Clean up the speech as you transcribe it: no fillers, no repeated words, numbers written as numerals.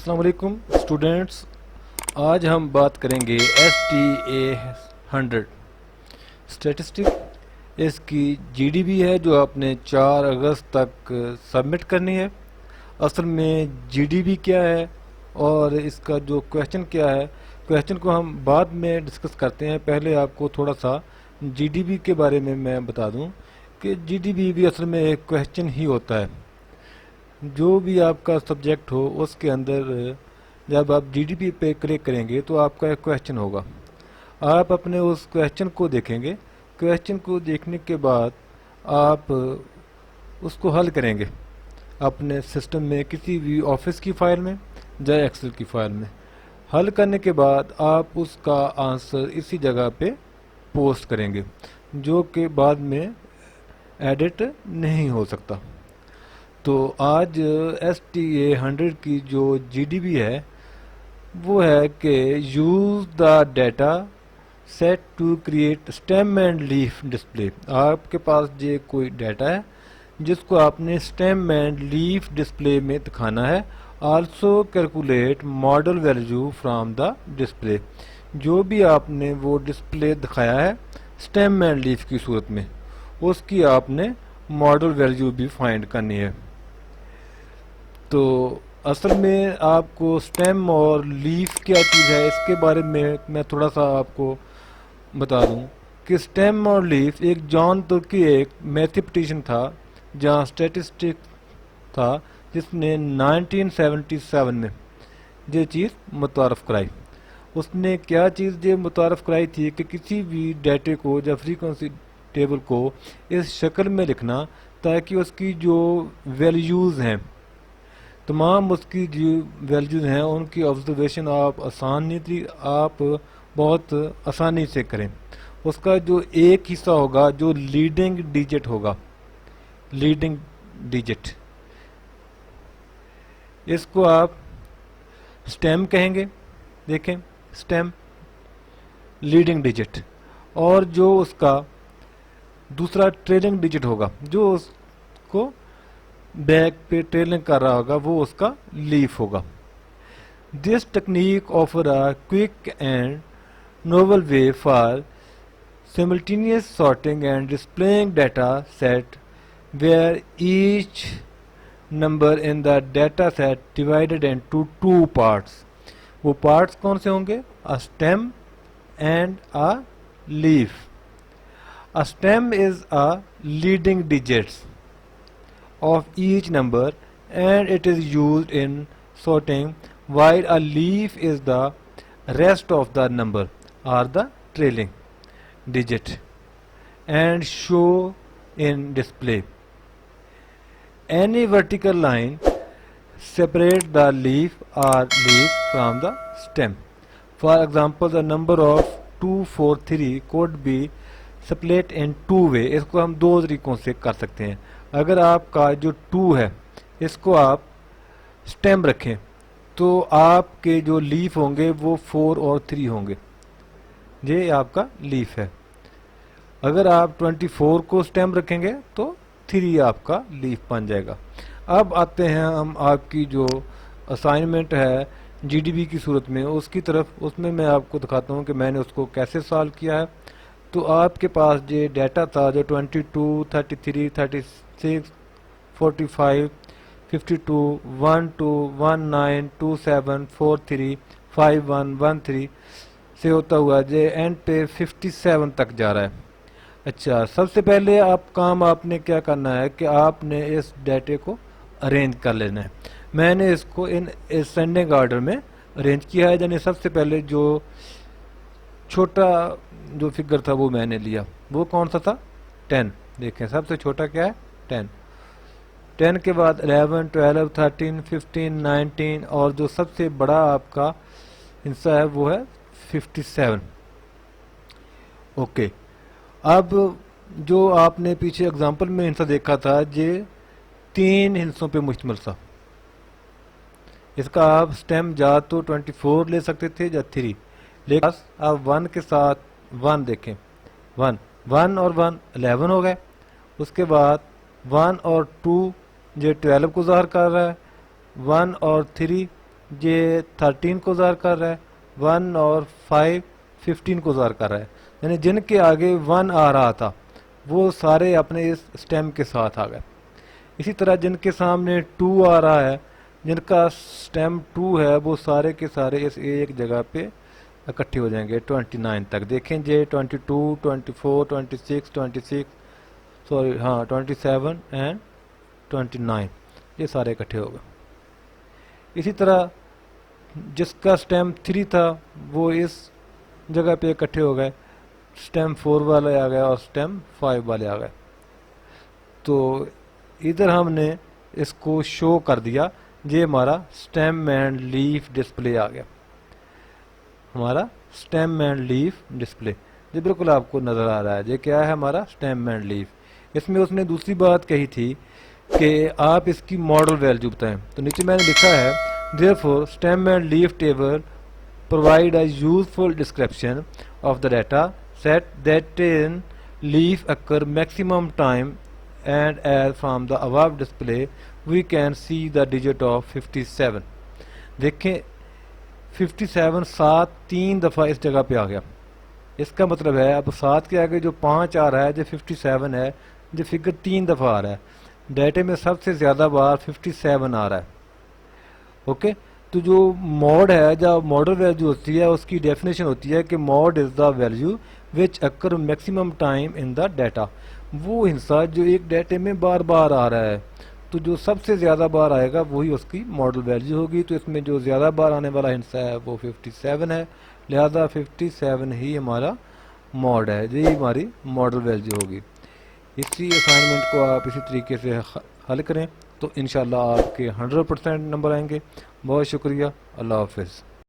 السلام علیکم اسٹوڈینٹس، آج ہم بات کریں گے STA100 اسٹیٹسٹک. اس کی GDP ہے جو آپ نے 4 اگست تک سبمٹ کرنی ہے. اصل میں GDP کیا ہے اور اس کا جو کویشچن کیا ہے، کویشچن کو ہم بعد میں ڈسکس کرتے ہیں. پہلے آپ کو تھوڑا سا GDP کے بارے میں بتا دوں کہ GDP بھی اصل میں ایک کویشچن ہی ہوتا ہے. جو بھی آپ کا سبجیکٹ ہو اس کے اندر جب آپ GDP پہ کلک کریں گے تو آپ کا ایک کویشچن ہوگا. آپ اپنے اس کویشچن کو دیکھیں گے. کویشچن کو دیکھنے کے بعد آپ اس کو حل کریں گے اپنے سسٹم میں، کسی بھی آفس کی فائل میں یا ایکسل کی فائل میں. حل کرنے کے بعد آپ اس کا آنسر اسی جگہ پہ پوسٹ کریں گے، جو کہ بعد میں ایڈٹ نہیں ہو سکتا. تو آج STA100 کی جو GDP ہے وہ ہے کہ use the data set to create stem and leaf display. آپ کے پاس یہ کوئی ڈیٹا ہے جس کو آپ نے اسٹیم اینڈ لیف ڈسپلے میں دکھانا ہے. Also calculate model value from the display. جو بھی آپ نے وہ ڈسپلے دکھایا ہے اسٹیم اینڈ لیف کی صورت میں، اس کی آپ نے ماڈل ویلیو بھی فائنڈ کرنی ہے. تو اصل میں آپ کو اسٹیم اور لیف کیا چیز ہے اس کے بارے میں تھوڑا سا آپ کو بتا دوں کہ اسٹیم اور لیف ایک جان ترکی ایک میتھمیٹیشین تھا جہاں اسٹیٹسٹک تھا، جس نے 1977 میں یہ چیز متعارف کرائی. اس نے کیا چیز یہ متعارف کرائی تھی کہ کسی بھی ڈیٹے کو یا فریکوینسی ٹیبل کو اس شکل میں لکھنا تاکہ اس کی جو ویلیوز ہیں، تمام اس کی جو ویلیوز ہیں ان کی آبزرویشن آپ بہت آسانی سے کریں. اس کا جو ایک حصہ ہوگا جو لیڈنگ ڈیجٹ ہوگا، لیڈنگ ڈیجٹ، اس کو آپ اسٹیم کہیں گے. دیکھیں اسٹیم لیڈنگ ڈیجٹ، اور جو اس کا دوسرا ٹریلنگ ڈیجٹ ہوگا جو اس کو بیک پہ ٹریلنگ کر رہا ہوگا، وہ اس کا لیف ہوگا. This technique offer a quick and novel way for simultaneous sorting and displaying data set where each number in the data set divided into 2 parts. وہ پارٹس کون سے ہوں گے؟ A stem and a leaf. A stem is a leading digits of each number and it is used in sorting, while a leaf is the rest of the number or the trailing digit and show in display. Any vertical line separate the leaf or leaf from the stem. For example, the number of 243 could be split in 2 way. اس کو ہم 2 طریقوں سے کر سکتے ہیں. اگر آپ کا جو 2 ہے اس کو آپ سٹیم رکھیں تو آپ کے جو لیف ہوں گے وہ 4 اور 3 ہوں گے. یہ آپ کا لیف ہے. اگر آپ 24 کو سٹیم رکھیں گے تو 3 آپ کا لیف بن جائے گا. اب آتے ہیں ہم آپ کی جو اسائنمنٹ ہے GDP کی صورت میں اس کی طرف. اس میں آپ کو دکھاتا ہوں کہ میں نے اس کو کیسے سالو کیا ہے. تو آپ کے پاس یہ ڈیٹا تھا جو 22 33 36 45 52 12 19 27 43 51 13 سے ہوتا ہوا جو اینڈ پہ 57 تک جا رہا ہے. اچھا، سب سے پہلے کام آپ نے کیا کرنا ہے کہ آپ نے اس ڈیٹے کو ارینج کر لینا ہے. میں نے اس کو ان اسینڈنگ آرڈر میں ارینج کیا ہے. یعنی سب سے پہلے جو چھوٹا جو فگر تھا وہ میں نے لیا. وہ کون سا تھا؟ 10. دیکھیں سب سے چھوٹا کیا ہے؟ 10. 10 کے بعد 11 12 13 15 19 اور جو سب سے بڑا آپ کا حصہ ہے وہ ہے 57. اوکے. اب جو آپ نے پیچھے اگزامپل میں حصہ دیکھا تھا یہ 3 حصوں پہ مشتمل تھا. اس کا آپ سٹیم یا تو 24 لے سکتے تھے یا 3، لیکن آپ 1 کے ساتھ 1 دیکھیں، 1 اور 1 11 ہو گئے. اس کے بعد 1 اور 2 یہ 12 کو ظاہر کر رہا ہے. 1 اور 3 یہ 13 کو ظاہر کر رہا ہے، 1 اور 5 15 کو ظاہر کر رہا ہے، یعنی جن کے آگے 1 آ رہا تھا وہ سارے اپنے اس اسٹیم کے ساتھ آ گئے۔ اسی طرح جن کے سامنے 2 آ رہا ہے، جن کا اسٹیم 2 ہے، وہ سارے کے سارے اس ایک جگہ پہ اکٹھے ہو جائیں گے 29 تک۔ دیکھیں جی 22 24 26 سوری ہاں 27 اینڈ 29 یہ سارے اکٹھے ہو گئے۔ اسی طرح جس کا اسٹیم 3 تھا وہ اس جگہ پہ اکٹھے ہو گئے، اسٹیم 4 والے آ گئے اور اسٹیم 5 والے آ گئے۔ تو ادھر ہم نے اس کو شو کر دیا، یہ ہمارا اسٹیم اینڈ لیف ڈسپلے آ گیا، ہمارا اسٹیم اینڈ لیف ڈسپلے یہ بالکل آپ کو نظر آ رہا ہے۔ یہ کیا ہے؟ ہمارا اسٹیم اینڈ لیف۔ اس میں اس نے دوسری بات کہی تھی کہ آپ اس کی ماڈل ویلیو بتائیں، تو نیچے میں نے لکھا ہے therefore stem and leaf table provide a useful description of the data set that in leaf occur maximum time, and as from the above display we can see the digit of 57۔ دیکھیں 57 7 3 دفعہ اس جگہ پہ آ گیا، اس کا مطلب ہے اب 7 کے آگے جو 5 آ رہا ہے جو 57 ہے، جو فگر 3 دفعہ آ رہا ہے، ڈیٹے میں سب سے زیادہ بار 57 آ رہا ہے۔ اوکے، تو جو موڈ ہے، جو ماڈل ویلیو ہوتی ہے اس کی ڈیفینیشن ہوتی ہے کہ mode is the value which occur maximum time in the data, وہ حصہ جو ایک ڈیٹے میں بار بار آ رہا ہے، تو جو سب سے زیادہ بار آئے گا وہی اس کی ماڈل ویلیو ہوگی۔ تو اس میں جو زیادہ بار آنے والا حصہ ہے وہ 57 ہے، لہذا 57 ہی ہمارا موڈ ہے، یہی ہماری ماڈل ویلیو ہوگی۔ اسی اسائنمنٹ کو آپ اسی طریقے سے حل کریں تو انشاءاللہ آپ کے 100% نمبر آئیں گے۔ بہت شکریہ، اللہ حافظ۔